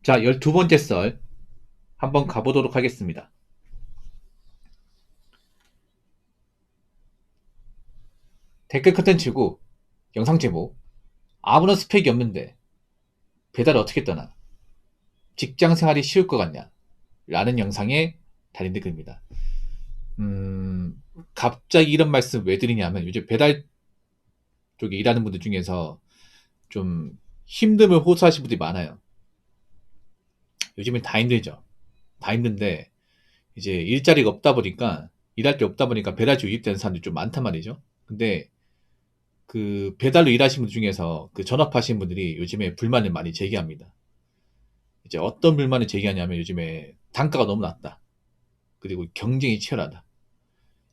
자, 12번째 썰 한번 가보도록 하겠습니다. 댓글 컨텐츠고 영상 제목 아무런 스펙이 없는데 배달을 어떻게 떠나? 직장 생활이 쉬울 것 같냐? 라는 영상에 달린 댓글입니다. 갑자기 이런 말씀 왜 드리냐면 요즘 배달 쪽에 일하는 분들 중에서 좀 힘듦을 호소하시는 분들이 많아요. 요즘엔 다 힘들죠. 다 힘든데 이제 일자리가 없다 보니까 일할 게 없다 보니까 배달주 유입되는 사람들이 좀 많단 말이죠. 근데 그 배달로 일하시는 분 중에서 그 전업하시는 분들이 요즘에 불만을 많이 제기합니다. 이제 어떤 불만을 제기하냐면 요즘에 단가가 너무 낮다. 그리고 경쟁이 치열하다.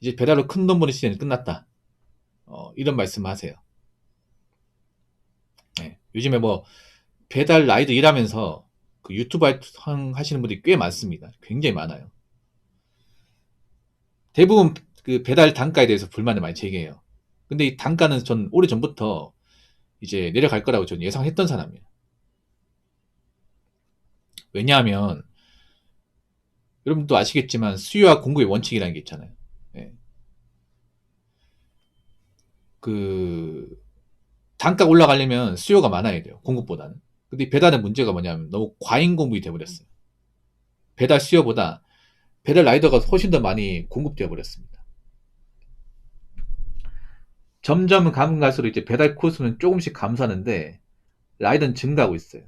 이제 배달로 큰 돈 버는 시대는 끝났다. 이런 말씀 하세요. 네. 요즘에 뭐 배달 라이드 일하면서 그 유튜브 하시는 분들이 꽤 많습니다. 굉장히 많아요. 대부분 그 배달 단가에 대해서 불만을 많이 제기해요. 근데 이 단가는 전 오래전부터 이제 내려갈 거라고 전 예상했던 사람이에요. 왜냐하면 여러분도 아시겠지만 수요와 공급의 원칙이라는 게 있잖아요. 예. 그 단가가 올라가려면 수요가 많아야 돼요. 공급보다는. 근데 이 배달의 문제가 뭐냐면 너무 과잉 공급이 돼버렸어요. 배달 수요보다 배달 라이더가 훨씬 더 많이 공급되어 버렸습니다. 점점 가면 갈수록 이제 배달 코스는 조금씩 감소하는데 라이더는 증가하고 있어요.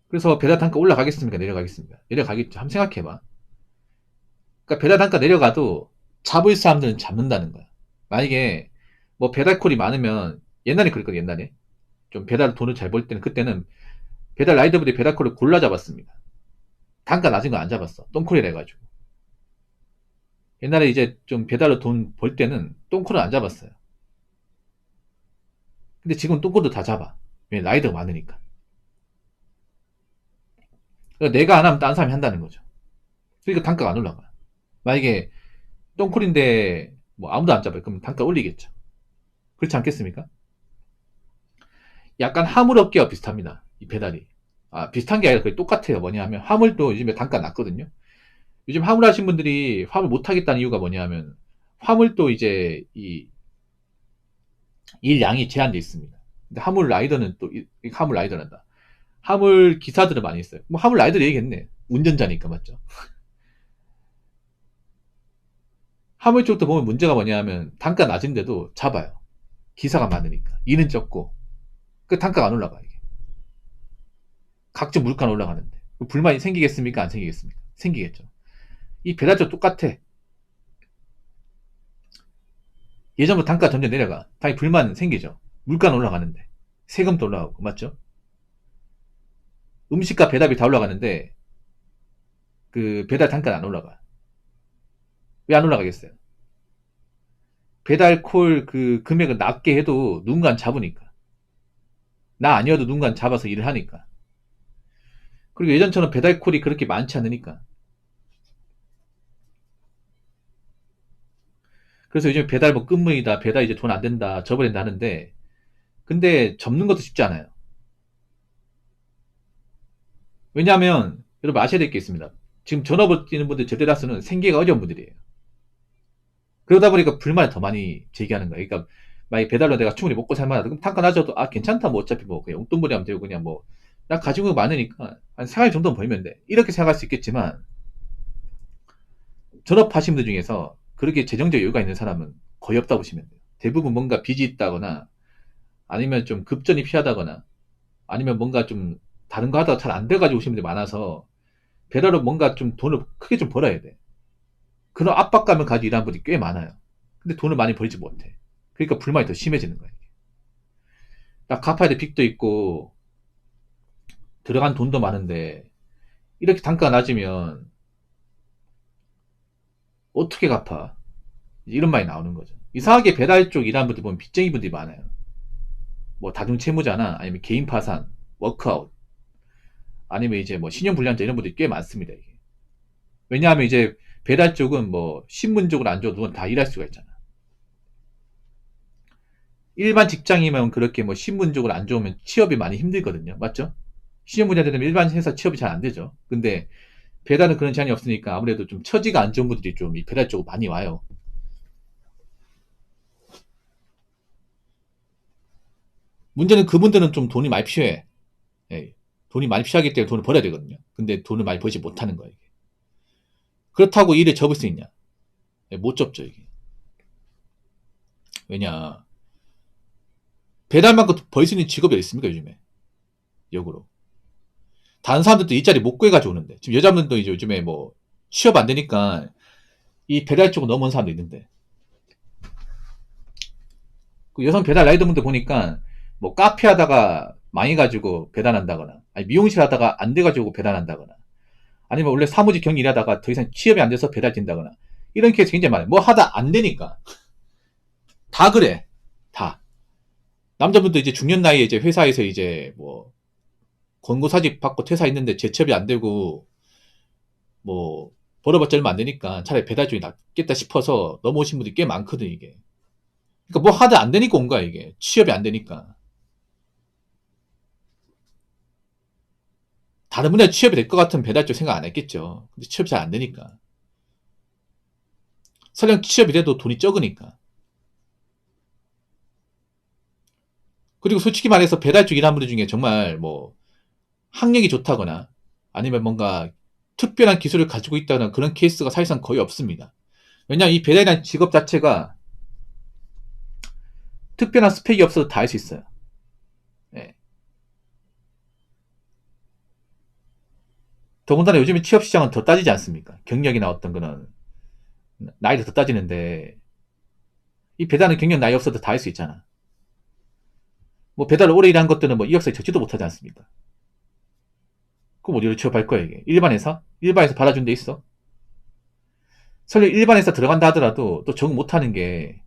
그래서 배달 단가 올라가겠습니까? 내려가겠습니까? 내려가겠죠. 한번 생각해봐. 그러니까 배달 단가 내려가도 잡을 사람들은 잡는다는 거야. 만약에 뭐 배달콜이 많으면 옛날에 그랬거든. 옛날에 좀 배달 돈을 잘 벌 때는 그때는 배달 라이더분들이 배달콜을 골라 잡았습니다. 단가 낮은 거 안 잡았어. 똥콜이라 해가지고. 옛날에 이제 좀 배달로 돈 벌 때는 똥콜을 안 잡았어요. 근데 지금 똥콜도 다 잡아. 왜? 라이더가 많으니까. 그러니까 내가 안 하면 다른 사람이 한다는 거죠. 그러니까 단가가 안 올라가. 만약에 똥콜인데 뭐 아무도 안 잡아요. 그럼 단가 올리겠죠. 그렇지 않겠습니까? 약간 화물업계와 비슷합니다. 이 배달이. 아, 비슷한 게 아니라 거의 똑같아요. 뭐냐면 화물도 요즘에 단가 낮거든요. 요즘 화물 하신 분들이 화물 못 하겠다는 이유가 뭐냐면 화물도 이제 이 일량이 제한돼 있습니다. 근데 화물 라이더는 또 화물 라이더란다. 화물 기사들은 많이 있어요. 뭐 화물 라이더 얘기했네. 운전자니까 맞죠? 화물 쪽도 보면 문제가 뭐냐면 단가 낮은데도 잡아요. 기사가 많으니까 일은 적고 그 단가가 안 올라가 이게. 각종 물가는 올라가는데 불만이 생기겠습니까? 안 생기겠습니까? 생기겠죠. 이 배달도 똑같아. 예전부터 단가 점점 내려가. 당연히 불만 생기죠. 물가는 올라가는데 세금도 올라가고 맞죠? 음식과 배달비 다 올라가는데 그 배달 단가는 안 올라가. 왜 안 올라가겠어요? 배달 콜 그 금액을 낮게 해도 누군가 잡으니까. 나 아니어도 누군가 잡아서 일을 하니까. 그리고 예전처럼 배달 콜이 그렇게 많지 않으니까. 그래서 요즘 배달 뭐 끝물이다, 배달 이제 돈 안 된다, 접어낸다 하는데, 근데 접는 것도 쉽지 않아요. 왜냐하면 여러분 아셔야 될 게 있습니다. 지금 전업을 뛰는 분들 절대 다수는 생계가 어려운 분들이에요. 그러다 보니까 불만을 더 많이 제기하는 거예요. 그러니까 만약 배달로 내가 충분히 먹고 살만하다. 그럼 단가 낮아도 아 괜찮다. 뭐 어차피 뭐 그냥 용돈벌이 하면 되고 그냥 뭐 나 가지고 많으니까 한 생활 정도는 벌면 돼. 이렇게 생각할 수 있겠지만 전업하신 분들 중에서 그렇게 재정적 여유가 있는 사람은 거의 없다고 보시면 돼요. 대부분 뭔가 빚이 있다거나 아니면 좀 급전이 피하다거나 아니면 뭔가 좀 다른 거 하다가 잘 안 돼가지고 오시는 분들이 많아서 배달로 뭔가 좀 돈을 크게 좀 벌어야 돼. 그런 압박감을 가지고 일하는 분들이 꽤 많아요. 근데 돈을 많이 벌지 못해. 그러니까 불만이 더 심해지는 거예요. 나 갚아야 될 빚도 있고 들어간 돈도 많은데 이렇게 단가가 낮으면 어떻게 갚아? 이런 말이 나오는 거죠. 이상하게 배달 쪽 일하는 분들 보면 빚쟁이 분들이 많아요. 뭐 다중채무자나 아니면 개인 파산, 워크아웃, 아니면 이제 뭐 신용불량자 이런 분들이 꽤 많습니다. 이게. 왜냐하면 이제 배달 쪽은 뭐 신분적으로 안 줘도 누군 다 일할 수가 있잖아. 일반 직장이면 그렇게 뭐 신분적으로 안 좋으면 취업이 많이 힘들거든요. 맞죠? 시험 분야 되면 일반 회사 취업이 잘 안 되죠. 근데 배달은 그런 제한이 없으니까 아무래도 좀 처지가 안 좋은 분들이 좀 이 배달 쪽으로 많이 와요. 문제는 그분들은 좀 돈이 많이 필요해. 예. 돈이 많이 필요하기 때문에 돈을 벌어야 되거든요. 근데 돈을 많이 벌지 못하는 거예요. 이게. 그렇다고 일을 접을 수 있냐? 예, 못 접죠, 이게. 왜냐? 배달만큼 벌 수 있는 직업이 있습니까, 요즘에? 역으로. 다른 사람들도 일자리 못 구해가지고 오는데. 지금 여자분들도 이제 요즘에 뭐, 취업 안 되니까 이 배달 쪽으로 넘어온 사람도 있는데. 그 여성 배달 라이더분들 보니까 뭐 카페 하다가 망해가지고 배달한다거나, 아니 미용실 하다가 안 돼가지고 배달한다거나, 아니면 원래 사무직 경리 일하다가 더 이상 취업이 안 돼서 배달된다거나, 이런 케이스 굉장히 많아요. 뭐 하다 안 되니까. 다 그래. 다. 남자분도 이제 중년 나이에 이제 회사에서 이제 뭐 권고사직 받고 퇴사했는데 재취업이 안 되고 뭐 벌어봤자 얼마 안 되니까 차라리 배달 쪽이 낫겠다 싶어서 넘어오신 분들이 꽤 많거든 이게. 그러니까 뭐 하다 안 되니까 온 거야 이게. 취업이 안 되니까. 다른 분야 취업이 될 것 같으면 배달 쪽 생각 안 했겠죠. 근데 취업이 잘 안 되니까. 설령 취업이 돼도 돈이 적으니까. 그리고 솔직히 말해서 배달 쪽 일하는 분들 중에 정말 뭐 학력이 좋다거나 아니면 뭔가 특별한 기술을 가지고 있다는 그런 케이스가 사실상 거의 없습니다. 왜냐하면 이 배달이라는 직업 자체가 특별한 스펙이 없어도 다 할 수 있어요. 예. 더군다나 요즘에 취업 시장은 더 따지지 않습니까? 경력이나 어떤 거는 나이도 더 따지는데 이 배달은 경력 나이 없어도 다 할 수 있잖아. 뭐 배달을 오래 일한 것들은 뭐 이력서에 적지도 못하지 않습니까? 그럼 어디로 취업할 거야 이게? 일반 회사? 일반 회사 받아준 데 있어? 설령 일반 회사 들어간다 하더라도 또 적응 못하는 게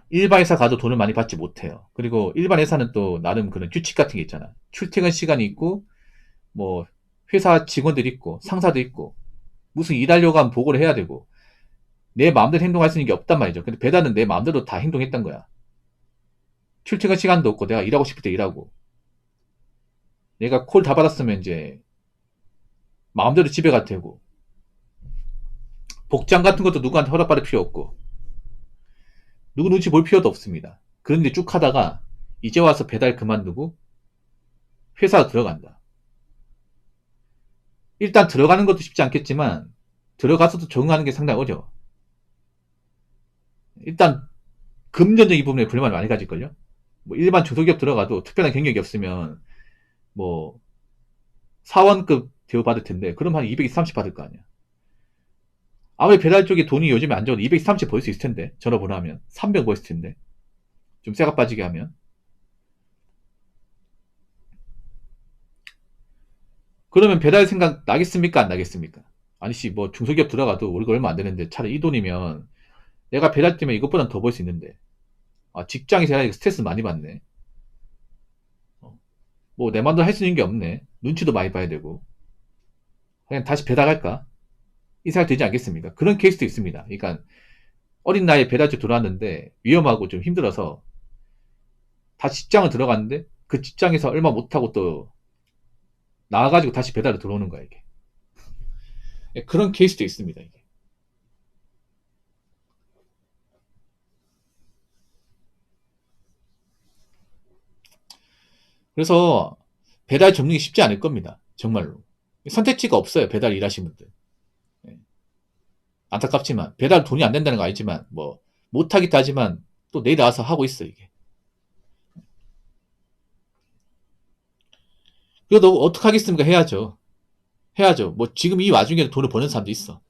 일반 회사 가도 돈을 많이 받지 못해요. 그리고 일반 회사는 또 나름 그런 규칙 같은 게 있잖아. 출퇴근 시간이 있고 뭐 회사 직원들 있고 상사도 있고 무슨 일하려고 하면 보고를 해야 되고 내 마음대로 행동할 수 있는 게 없단 말이죠. 근데 배달은 내 마음대로 다 행동했던 거야. 출퇴근 시간도 없고 내가 일하고 싶을 때 일하고 내가 콜 다 받았으면 이제 마음대로 집에 가도 되고 복장 같은 것도 누구한테 허락받을 필요 없고 누구 눈치 볼 필요도 없습니다. 그런데 쭉 하다가 이제 와서 배달 그만두고 회사 들어간다. 일단 들어가는 것도 쉽지 않겠지만 들어가서도 적응하는 게 상당히 어려워. 일단 금전적인 부분에 불만을 많이 가질걸요. 뭐 일반 중소기업 들어가도 특별한 경력이 없으면 뭐 사원급 대우 받을 텐데 그럼 한 220, 30 받을 거 아니야. 아무리 배달 쪽에 돈이 요즘에 안 좋아도 220, 30 벌 수 있을 텐데 전화번호 하면 300 벌 수 있을 텐데 좀 쇠가 빠지게 하면 그러면 배달 생각 나겠습니까 안 나겠습니까? 아니씨 뭐 중소기업 들어가도 월급 얼마 안 되는데 차라리 이 돈이면 내가 배달 때문에 이것보단 더 벌 수 있는데 아 직장에서 해야 스트레스 많이 받네. 뭐 내 맘대로 할 수 있는 게 없네. 눈치도 많이 봐야 되고 그냥 다시 배달할까? 이 생각 들지 않겠습니까? 그런 케이스도 있습니다. 그러니까 어린 나이에 배달집 들어왔는데 위험하고 좀 힘들어서 다시 직장을 들어갔는데 그 직장에서 얼마 못하고 또 나와가지고 다시 배달을 들어오는 거야 이게. 예, 그런 케이스도 있습니다 이게. 그래서 배달 접는 게 쉽지 않을 겁니다. 정말로. 선택지가 없어요. 배달 일하시는 분들. 예. 안타깝지만 배달 돈이 안 된다는 거 알지만 뭐 못하겠다 하지만 또 내일 나와서 하고 있어 이게. 그래도 어떻게 하겠습니까? 해야죠. 해야죠. 뭐 지금 이 와중에도 돈을 버는 사람도 있어.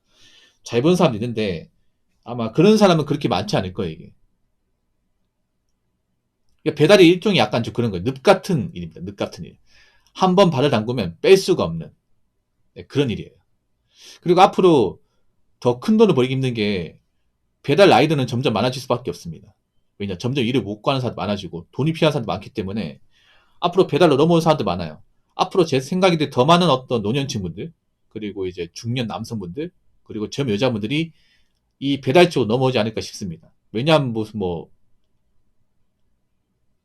잘 버는 사람도 있는데 아마 그런 사람은 그렇게 많지 않을 거예요 이게. 그러니까 배달이 일종의 약간 좀 그런 거예요. 늪 같은 일입니다. 늪 같은 일. 한 번 발을 담그면 뺄 수가 없는 네, 그런 일이에요. 그리고 앞으로 더 큰 돈을 벌기 힘든 게 배달 라이더는 점점 많아질 수밖에 없습니다. 왜냐 점점 일을 못 구하는 사람도 많아지고 돈이 필요한 사람도 많기 때문에 앞으로 배달로 넘어온 사람도 많아요. 앞으로 제 생각인데 더 많은 어떤 노년층분들 그리고 이제 중년 남성분들 그리고 젊은 여자분들이 이 배달 쪽으로 넘어오지 않을까 싶습니다. 왜냐하면 무슨 뭐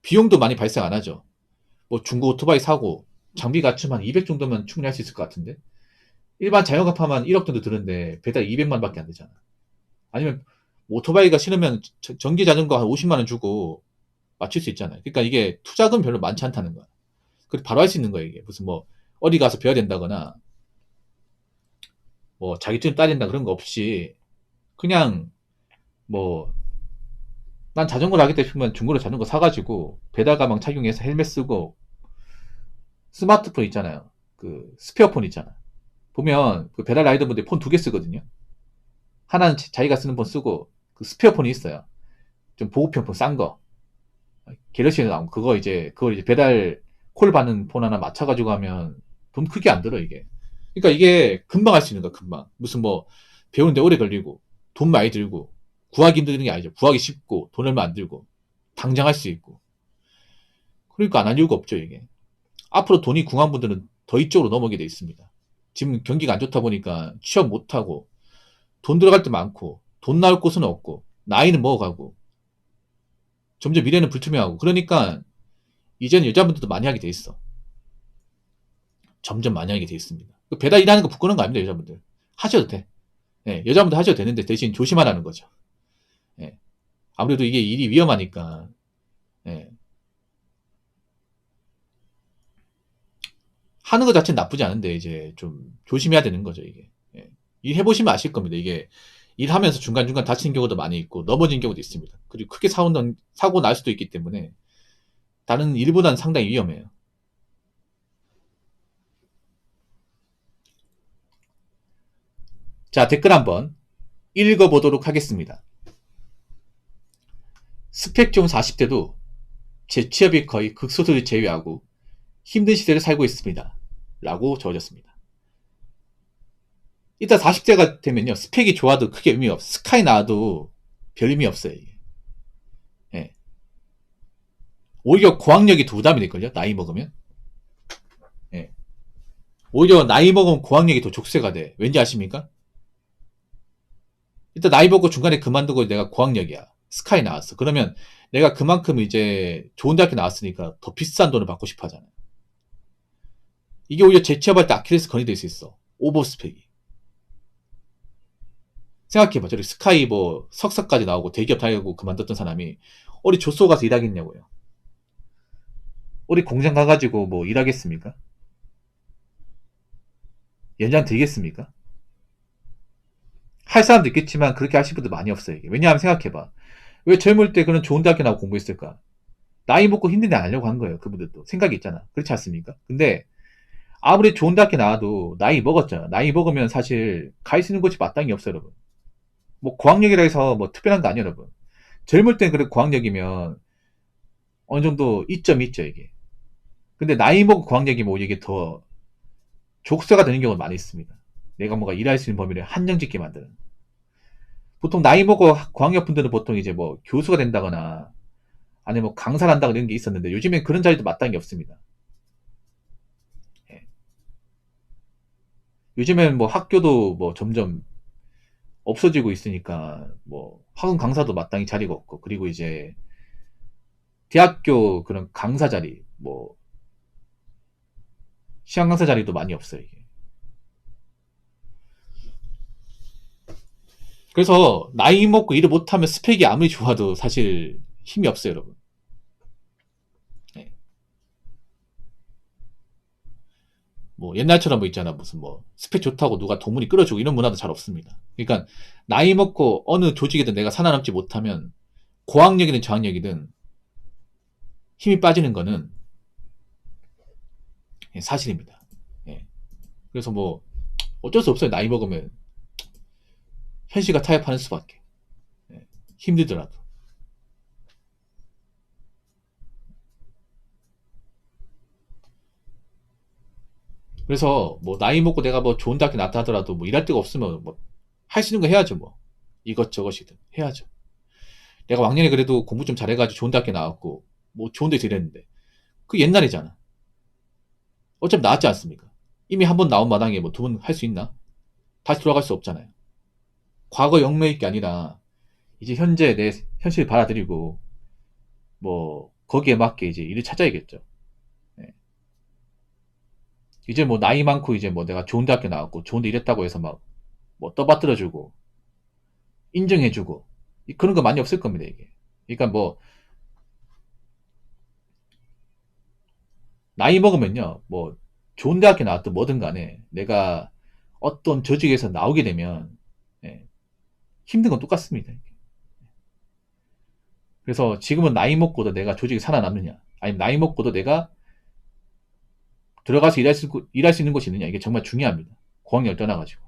비용도 많이 발생 안 하죠. 뭐 중고 오토바이 사고 장비 갖추면 한 200 정도면 충분히 할 수 있을 것 같은데 일반 자영업하면 1억 정도 드는데 배달 200만 밖에 안 되잖아. 아니면 오토바이가 싫으면 전기 자전거 한 50만 원 주고 맞출 수 있잖아요. 그러니까 이게 투자금 별로 많지 않다는 거야. 그리고 바로 할 수 있는 거야 이게. 무슨 뭐 어디 가서 배워야 된다거나 뭐 자격증 따야 된다 그런 거 없이 그냥 뭐 난 자전거를 하겠다 싶으면 중고로 자전거 사가지고 배달 가방 착용해서 헬멧 쓰고 스마트폰 있잖아요. 그 스페어폰 있잖아. 보면 그 배달 라이더분들 폰 두 개 쓰거든요. 하나는 자기가 쓰는 폰 쓰고 그 스페어폰이 있어요. 좀 보급형 폰 싼 거. 갤럭시에서 나온 그거 이제 그걸 이제 배달 콜 받는 폰 하나 맞춰가지고 하면 돈 크게 안 들어 이게. 그러니까 이게 금방 할 수 있는 거야 금방. 무슨 뭐 배우는데 오래 걸리고 돈 많이 들고 구하기 힘든 게 아니죠. 구하기 쉽고 돈 얼마 안 들고 당장 할 수 있고. 그러니까 안 할 이유가 없죠 이게. 앞으로 돈이 궁한 분들은 더 이쪽으로 넘어오게 돼 있습니다. 지금 경기가 안 좋다 보니까 취업 못하고 돈 들어갈 때 많고 돈 나올 곳은 없고 나이는 먹어가고 점점 미래는 불투명하고 그러니까 이제는 여자분들도 많이 하게 돼 있어. 점점 많이 하게 돼 있습니다. 그 배달 일하는 거 부끄러운 거 아닙니다 여자분들. 하셔도 돼. 예, 여자분들 하셔도 되는데 대신 조심하라는 거죠. 예, 아무래도 이게 일이 위험하니까 예, 하는 것 자체는 나쁘지 않은데 이제 좀 조심해야 되는 거죠 이게. 예. 일 해보시면 아실 겁니다. 이게 일하면서 중간중간 다치는 경우도 많이 있고 넘어진 경우도 있습니다. 그리고 크게 사고 날 수도 있기 때문에 다른 일보다는 상당히 위험해요. 자, 댓글 한번 읽어보도록 하겠습니다. 스펙 좋은 40대도 재취업이 거의 극소수를 제외하고 힘든 시대를 살고 있습니다. 라고 적어졌습니다. 일단 40대가 되면요. 스펙이 좋아도 크게 의미 없어요. 스카이 나와도 별 의미 없어요. 이게. 예. 오히려 고학력이 더 부담이 될걸요. 나이 먹으면. 예. 오히려 나이 먹으면 고학력이 더 족쇄가 돼. 왠지 아십니까? 일단 나이 먹고 중간에 그만두고 내가 고학력이야. 스카이 나왔어. 그러면 내가 그만큼 이제 좋은 대학교 나왔으니까 더 비싼 돈을 받고 싶어 하잖아요. 이게 오히려 재취업할 때 아킬레스건이 될 수 있어. 오버 스펙이. 생각해봐. 저리 스카이 뭐 석사까지 나오고 대기업 다니고 그만뒀던 사람이 어디 조소 가서 일하겠냐고요. 어디 공장 가가지고 뭐 일하겠습니까? 연장 되겠습니까? 할 사람도 있겠지만 그렇게 하실 분들 많이 없어요. 이게. 왜냐하면 생각해봐. 왜 젊을 때 그런 좋은 대학교 나오고 공부했을까? 나이 먹고 힘든데 안 하려고 한 거예요. 그분들도. 생각이 있잖아. 그렇지 않습니까? 근데 아무리 좋은 대학교 나와도 나이 먹었잖아. 나이 먹으면 사실 갈 수 있는 곳이 마땅히 없어요, 여러분. 뭐 고학력이라 해서 뭐 특별한 거 아니에요, 여러분. 젊을 땐 그래 고학력이면 어느 정도 이점이 있죠, 이게. 근데 나이 먹고 고학력이면 오히려 이게 더 족쇄가 되는 경우가 많이 있습니다. 내가 뭔가 일할 수 있는 범위를 한정짓게 만드는. 보통 나이 먹고 고학력 분들은 보통 이제 뭐 교수가 된다거나 아니면 뭐 강사를 한다거나 이런 게 있었는데 요즘엔 그런 자리도 마땅히 없습니다. 예. 요즘엔 뭐 학교도 뭐 점점 없어지고 있으니까 뭐 학원 강사도 마땅히 자리가 없고 그리고 이제 대학교 그런 강사 자리 뭐 시험 강사 자리도 많이 없어요 이게. 그래서 나이 먹고 일을 못하면 스펙이 아무리 좋아도 사실 힘이 없어요 여러분. 네. 뭐 옛날처럼 뭐 있잖아 무슨 뭐 스펙 좋다고 누가 동문이 끌어주고 이런 문화도 잘 없습니다. 그러니까 나이 먹고 어느 조직이든 내가 살아남지 못하면 고학력이든 저학력이든 힘이 빠지는 거는 사실입니다. 예. 그래서 뭐 어쩔 수 없어요. 나이 먹으면 현실과 타협하는 수밖에. 예. 힘들더라도. 그래서 뭐 나이 먹고 내가 뭐 좋은 대학교 나왔다 하더라도 뭐 일할 데가 없으면 뭐 할 수 있는 거 해야죠 뭐. 이것저것이든 해야죠. 내가 왕년에 그래도 공부 좀 잘해가지고 좋은 대학교 나왔고 뭐 좋은 데서 일했는데 그 옛날이잖아. 어차피 나왔지 않습니까? 이미 한 번 나온 마당에 뭐 두 번 할 수 있나? 다시 돌아갈 수 없잖아요. 과거 영매일 게 아니라 이제 현재 내 현실을 받아들이고 뭐 거기에 맞게 이제 일을 찾아야겠죠. 예. 이제 뭐 나이 많고 이제 뭐 내가 좋은 대학교 나왔고 좋은데 일했다고 해서 막 뭐 떠받들어주고 인정해주고 그런 거 많이 없을 겁니다 이게. 그러니까 뭐 나이 먹으면요 뭐 좋은 대학교 나왔든 뭐든 간에 내가 어떤 조직에서 나오게 되면 예, 힘든 건 똑같습니다. 그래서 지금은 나이 먹고도 내가 조직에 살아남느냐 아니면 나이 먹고도 내가 들어가서 일할 수 있는 곳이 있느냐 이게 정말 중요합니다. 고학년을 떠나가지고.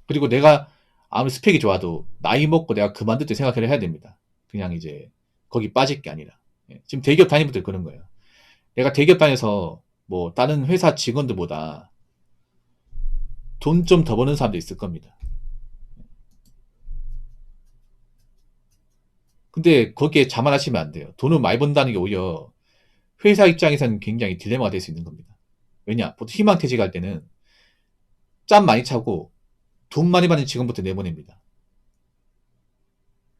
그리고 내가 아무리 스펙이 좋아도 나이 먹고 내가 그만둘 때 생각을 해야 됩니다. 그냥 이제 거기 빠질 게 아니라. 예, 지금 대기업 다니는 분들 그런 거예요. 내가 대기업 다녀서 뭐 다른 회사 직원들보다 돈 좀 더 버는 사람도 있을 겁니다. 근데 거기에 자만하시면 안 돼요. 돈을 많이 번다는 게 오히려 회사 입장에서는 굉장히 딜레마가 될 수 있는 겁니다. 왜냐? 보통 희망퇴직할 때는 짬 많이 차고 돈 많이 받는 직원부터 내보냅니다.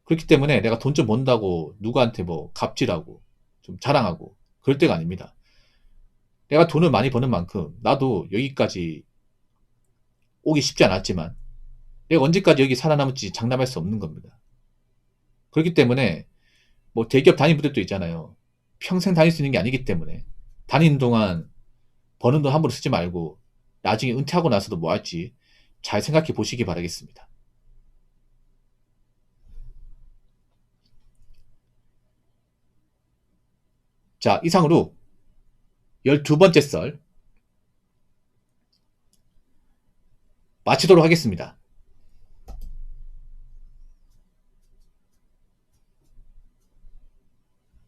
그렇기 때문에 내가 돈 좀 번다고 누구한테 뭐 갑질하고 좀 자랑하고 그럴 때가 아닙니다. 내가 돈을 많이 버는 만큼 나도 여기까지 오기 쉽지 않았지만 내가 언제까지 여기 살아남을지 장담할 수 없는 겁니다. 그렇기 때문에 뭐 대기업 다니는 분들도 있잖아요. 평생 다닐 수 있는 게 아니기 때문에 다니는 동안 버는 돈 함부로 쓰지 말고 나중에 은퇴하고 나서도 뭐 할지 잘 생각해 보시기 바라겠습니다. 자, 이상으로 12번째 썰 마치도록 하겠습니다.